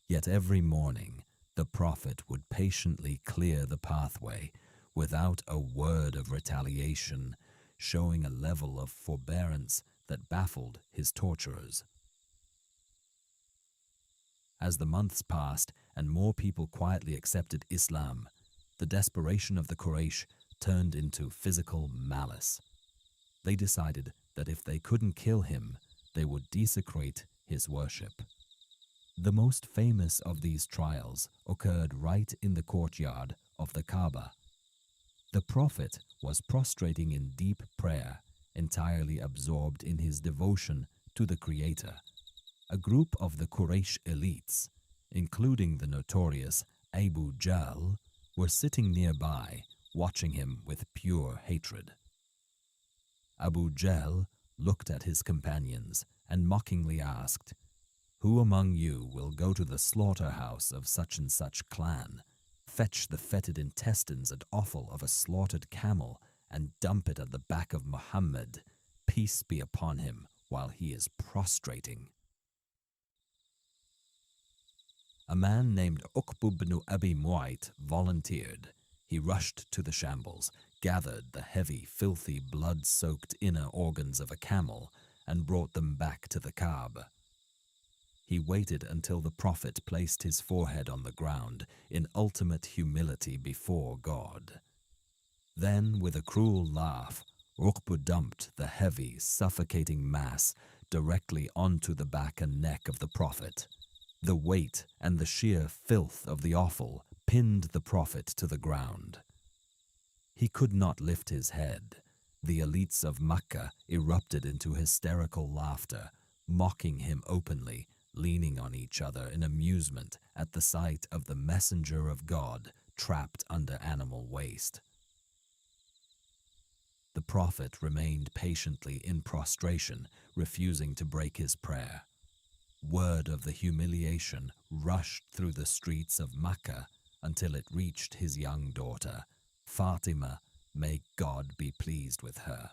Yet every morning, the Prophet would patiently clear the pathway without a word of retaliation, showing a level of forbearance that baffled his torturers. As the months passed and more people quietly accepted Islam, the desperation of the Quraysh turned into physical malice. They decided that if they couldn't kill him, they would desecrate his worship. The most famous of these trials occurred right in the courtyard of the Kaaba. The Prophet was prostrating in deep prayer, entirely absorbed in his devotion to the Creator. A group of the Quraysh elites, including the notorious Abu Jahl, were sitting nearby, watching him with pure hatred. Abu Jahl looked at his companions and mockingly asked, "Who among you will go to the slaughterhouse of such and such clan, fetch the fetid intestines and offal of a slaughtered camel, and dump it at the back of Muhammad, peace be upon him, while he is prostrating?" A man named Uqb ibn Abi Mu'ayt volunteered. He rushed to the shambles, gathered the heavy, filthy, blood-soaked inner organs of a camel, and brought them back to the Kaaba. He waited until the Prophet placed his forehead on the ground in ultimate humility before God. Then, with a cruel laugh, Uqb dumped the heavy, suffocating mass directly onto the back and neck of the Prophet. The weight and the sheer filth of the offal pinned the Prophet to the ground. He could not lift his head. The elites of Mecca erupted into hysterical laughter, mocking him openly, leaning on each other in amusement at the sight of the messenger of God trapped under animal waste. The Prophet remained patiently in prostration, refusing to break his prayer. Word of the humiliation rushed through the streets of Mecca until it reached his young daughter, Fatima, may God be pleased with her.